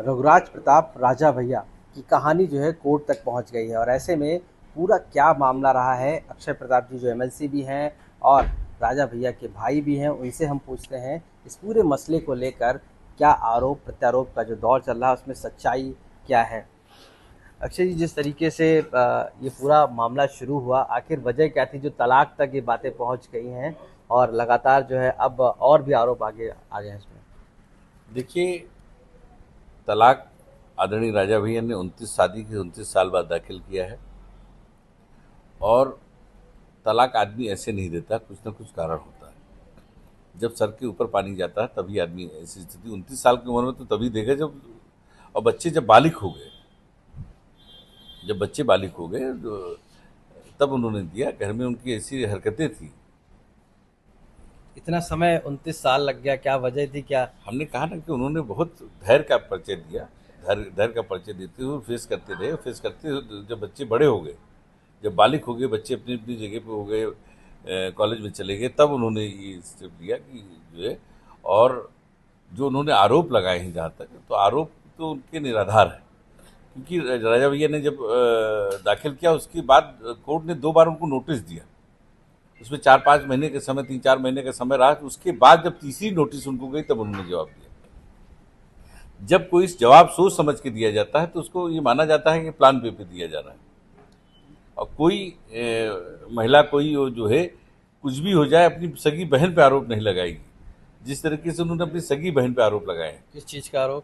रघुराज प्रताप राजा भैया की कहानी जो है कोर्ट तक पहुंच गई है और ऐसे में पूरा क्या मामला रहा है, अक्षय प्रताप जी जो एमएलसी भी हैं और राजा भैया के भाई भी हैं, उनसे हम पूछते हैं इस पूरे मसले को लेकर क्या आरोप प्रत्यारोप का जो दौर चल रहा है उसमें सच्चाई क्या है। अक्षय जी, जिस तरीके से ये पूरा मामला शुरू हुआ, आखिर वजह क्या थी जो तलाक तक ये बातें पहुंच गई हैं और लगातार जो है अब और भी आरोप आगे आ गए हैं इसमें। देखिए, तलाक आदरणीय राजा भैया ने 29 साल बाद दाखिल किया है। और तलाक आदमी ऐसे नहीं देता, कुछ ना कुछ कारण होता है। जब सर के ऊपर पानी जाता है तभी आदमी ऐसी स्थिति 29 साल की उम्र में तो तभी देगा जब, और बच्चे जब बालिग हो गए, जब बच्चे बालिग हो गए तब उन्होंने दिया। घर में उनकी ऐसी हरकतें थी। इतना समय 29 साल लग गया, क्या वजह थी क्या? हमने कहा ना कि उन्होंने बहुत धैर्य का परिचय दिया। धैर्य का परिचय देते हुए फेस करते रहे। फेस करते हुए जब बच्चे बड़े हो गए, जब बालिग हो गए, बच्चे अपनी अपनी जगह पे हो गए, कॉलेज में चले गए, तब उन्होंने ये स्टेप लिया कि जो है। और जो उन्होंने आरोप लगाए हैं, जहाँ तक तो आरोप तो उनके निराधार है, क्योंकि राजा भैया ने जब दाखिल किया उसके बाद कोर्ट ने 2 बार उनको नोटिस दिया। उसमें 4-5 महीने के समय, 3-4 महीने का समय रहा। उसके बाद जब तीसरी नोटिस उनको गई तब उन्होंने जवाब दिया। जब कोई जवाब सोच समझ के दिया जाता है तो उसको ये माना जाता है कि प्लान बी पे दिया जा रहा है। और कोई महिला कोई जो है कुछ भी हो जाए अपनी सगी बहन पे आरोप नहीं लगाएगी, जिस तरीके से उन्होंने अपनी सगी बहन पे आरोप लगाए हैं। किस चीज़ का आरोप?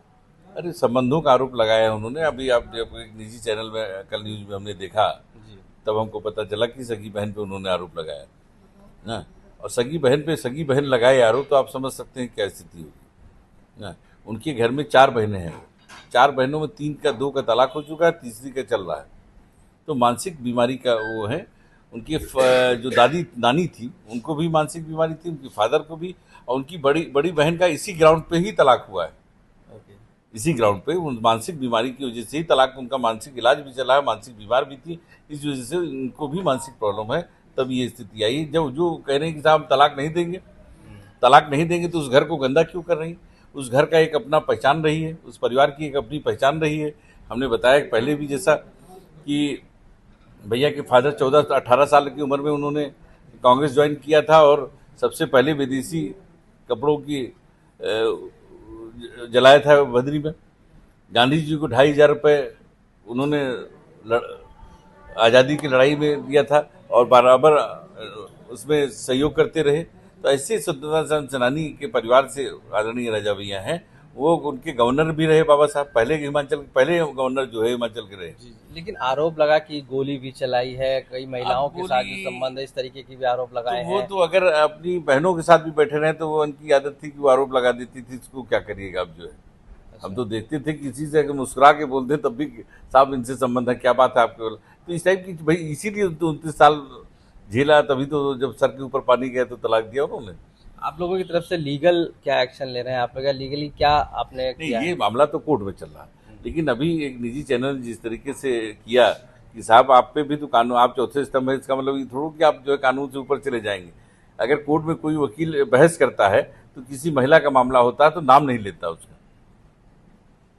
अरे, संबंधों का आरोप लगाया है उन्होंने। अभी आप जब एक निजी चैनल में कल न्यूज में हमने देखा जी। तब हमको पता चला कि सगी बहन पे उन्होंने आरोप लगाया ना। और सगी बहन पे सगी बहन लगाए आरोप तो आप समझ सकते हैं क्या स्थिति होगी ना। उनके घर में 4 बहनें हैं। 4 बहनों में 2 का तलाक हो चुका है, तीसरी का चल रहा है। तो मानसिक बीमारी का वो है। उनकी जो दादी नानी थी उनको भी मानसिक बीमारी थी, उनके फादर को भी। और उनकी बड़ी बड़ी बहन का इसी ग्राउंड पे ही तलाक हुआ है। इसी ग्राउंड पे उन मानसिक बीमारी की वजह से ही तलाक, उनका मानसिक इलाज भी चला है, मानसिक बीमार भी थी, इस वजह से उनको भी मानसिक प्रॉब्लम है। तब ये स्थिति आई। जब जो कह रहे हैं कि साहब तलाक नहीं देंगे, तलाक नहीं देंगे, तो उस घर को गंदा क्यों कर रही? उस घर का एक अपना पहचान रही है, उस परिवार की एक अपनी पहचान रही है। हमने बताया पहले भी जैसा कि भैया के फादर 14-18 साल की उम्र में उन्होंने कांग्रेस ज्वाइन किया था और सबसे पहले विदेशी कपड़ों की जलाया था बद्री में। गांधी जी को 2,500 रुपये उन्होंने आज़ादी की लड़ाई में दिया था और बराबर उसमें सहयोग करते रहे। तो ऐसे स्वतंत्रता सेनानी के परिवार से आदरणीय राजा भैया हैं। वो उनके गवर्नर भी रहे बाबा साहब, पहले गवर्नर जो है हिमाचल के रहे। लेकिन आरोप लगा कि गोली भी चलाई है, कई महिलाओं के साथ जो संबंध है, इस तरीके की भी आरोप लगाए तो वो हैं। तो अगर अपनी बहनों के साथ भी बैठे रहे तो वो उनकी आदत थी कि वो आरोप लगा देती थी। इसको क्या करिएगा अब जो है। हम तो देखते थे किसी से अगर मुस्कुरा के बोलते तब भी साहब इनसे संबंध है, क्या बात है आपके। तो इस टाइप की भाई, इसीलिए तो 29 साल झेला। तभी तो जब सर के ऊपर पानी गया तो तलाक दिया उन्होंने। आप लोगों की तरफ से लीगल क्या एक्शन ले रहे हैं? आप लोग लीगली क्या आपने नहीं, किया ये है? मामला तो कोर्ट में चल रहा है। लेकिन अभी एक निजी चैनल जिस तरीके से किया कि साहब आप पे भी तो कानून, आप चौथे स्तंभ है, इसका मतलब ये थोड़ा कि आप जो है कानून से ऊपर चले जाएंगे। अगर कोर्ट में कोई वकील बहस करता है तो किसी महिला का मामला होता है तो नाम नहीं लेता, उसका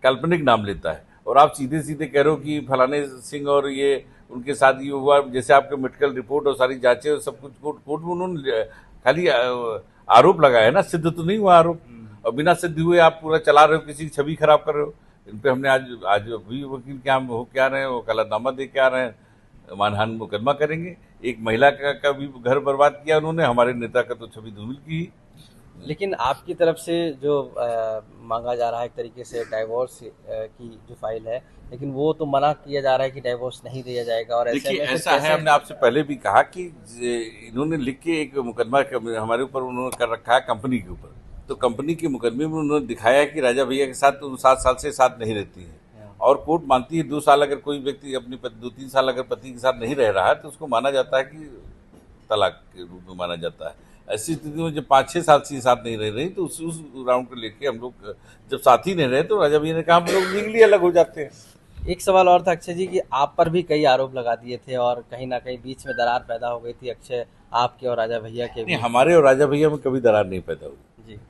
काल्पनिक नाम लेता है। और आप सीधे सीधे कह रहे हो कि फलाने सिंह और ये उनके साथ ये हुआ, जैसे आपके मेडिकल रिपोर्ट और सारी जांचें और सब कुछ कोर्ट में उन्होंने खाली आरोप लगाया है ना, सिद्ध तो नहीं हुआ आरोप। और बिना सिद्ध हुए आप पूरा चला रहे हो, किसी की छवि खराब कर रहे हो। इन पे हमने आज भी वकील क्या हो क्या रहे हैं, वो कलतनामा दे के आ रहे हैं, मानहानि मुकदमा करेंगे। एक महिला का भी घर बर्बाद किया उन्होंने, हमारे नेता का तो छवि धूमिल की। लेकिन आपकी तरफ से जो मांगा जा रहा है एक तरीके से डाइवोर्स की जो फाइल है, लेकिन वो तो मना किया जा रहा है कि डाइवोर्स नहीं दिया जाएगा। और ऐसे देखिए, में फिर ऐसा है, कैसे? हमने आपसे पहले भी कहा कि इन्होंने लिख के एक मुकदमा हमारे ऊपर उन्होंने कर रखा है कंपनी के ऊपर। तो कंपनी के मुकदमे में उन्होंने दिखाया कि राजा भैया के साथ तो 7 साल से साथ नहीं रहती है। और कोर्ट मानती है 2 साल अगर कोई व्यक्ति अपनी 2-3 साल अगर पति के साथ नहीं रह रहा है तो उसको माना जाता है कि तलाक के रूप में माना जाता है। ऐसी स्थिति में जब 5-6 साल से साथ नहीं रह रही तो उस राउंड को लेके हम लोग जब साथ ही नहीं रहे तो राजा भैया ने कहा हम लोग लीगली अलग हो जाते हैं। एक सवाल और था अक्षय जी कि आप पर भी कई आरोप लगा दिए थे और कहीं ना कहीं बीच में दरार पैदा हो गई थी अक्षय आपके और राजा भैया के नहीं, बीच। हमारे और राजा भैया में कभी दरार नहीं पैदा हुई। जी।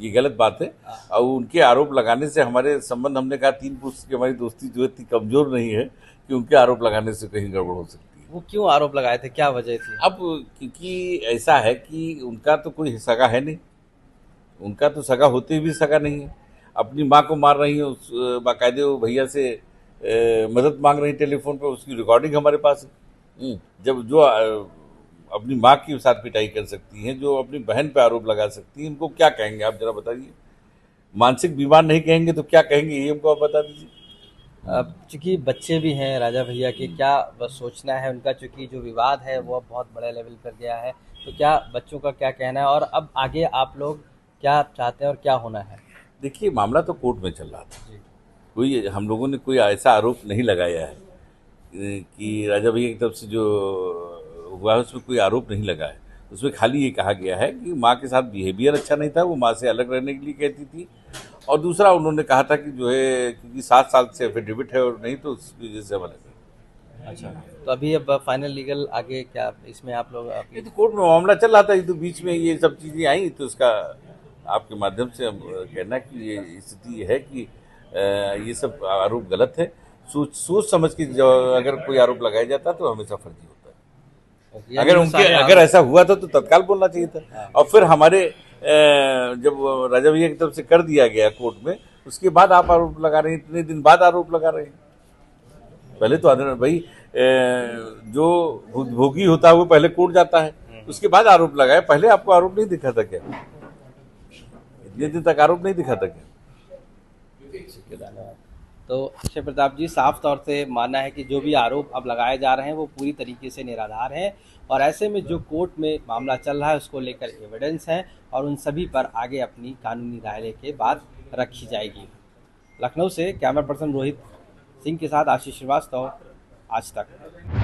ये गलत बात है। और उनके आरोप लगाने से हमारे संबंध, हमने कहा 3 पुरुष की हमारी दोस्ती जो है इतनी कमजोर नहीं है कि उनके आरोप लगाने से कहीं गड़बड़ हो सकती है। वो क्यों आरोप लगाए थे, क्या वजह थी? अब क्योंकि ऐसा है कि उनका तो कोई सगा है नहीं, उनका तो सगा होते भी सगा नहीं है। अपनी माँ को मार रही है, उस बाकायदे वो भैया से मदद मांग रही टेलीफोन पे, उसकी रिकॉर्डिंग हमारे पास है। जब जो अपनी माँ के साथ पिटाई कर सकती हैं, जो अपनी बहन पे आरोप लगा सकती हैं, इनको क्या कहेंगे आप जरा बताइए? मानसिक बीमार नहीं कहेंगे तो क्या कहेंगे, ये हमको आप बता दीजिए। अब चूंकि बच्चे भी हैं राजा भैया के, क्या बस सोचना है उनका? चूंकि जो विवाद है वो अब बहुत बड़े लेवल पर गया है, तो क्या बच्चों का क्या कहना है और अब आगे आप लोग क्या चाहते हैं और क्या होना है? देखिए, मामला तो कोर्ट में चल रहा था, जी। कोई हम लोगों ने कोई ऐसा आरोप नहीं लगाया है कि राजा भैया की तरफ से जो हुआ है उसमें कोई आरोप नहीं लगा है। उसमें खाली ये कहा गया है कि माँ के साथ बिहेवियर अच्छा नहीं था, वो माँ से अलग रहने के लिए कहती थी। और दूसरा उन्होंने कहा था कि जो है क्योंकि 7 साल से एफिडेविट है और नहीं तो उसकी वजह से हम अलग हैं। अच्छा, तो अभी अब फाइनल लीगल आगे क्या इसमें आप लोग ये तो कोर्ट में मामला चल रहा था, ये तो बीच में ये सब चीज़ें आई, तो उसका आपके माध्यम से हम कहना कि ये स्थिति है कि ये सब आरोप गलत है। सोच सोच समझ के अगर कोई आरोप लगाया जाता तो हमेशा फर्जी होता है। अगर ऐसा हुआ था तो तत्काल बोलना चाहिए था। और फिर हमारे जब राजा भैया की तरफ से कर दिया गया कोर्ट में, उसके बाद आप आरोप लगा रहे हैं, इतने दिन बाद आरोप लगा रहे हैं। पहले तो भाई जो भोगी होता है वो पहले कोर्ट जाता है, उसके बाद आरोप लगाए। पहले आपको आरोप नहीं दिखा था क्या? इतने दिन तक आरोप नहीं दिखा था क्या? तो अक्षय प्रताप जी, साफ तौर से मानना है कि जो भी आरोप अब लगाए जा रहे हैं वो पूरी तरीके से निराधार है, और ऐसे में जो कोर्ट में मामला चल रहा है उसको लेकर एविडेंस है और उन सभी पर आगे अपनी कानूनी राय लेके बात रखी जाएगी। लखनऊ से कैमरा पर्सन रोहित सिंह के साथ आशीष श्रीवास्तव, आज तक।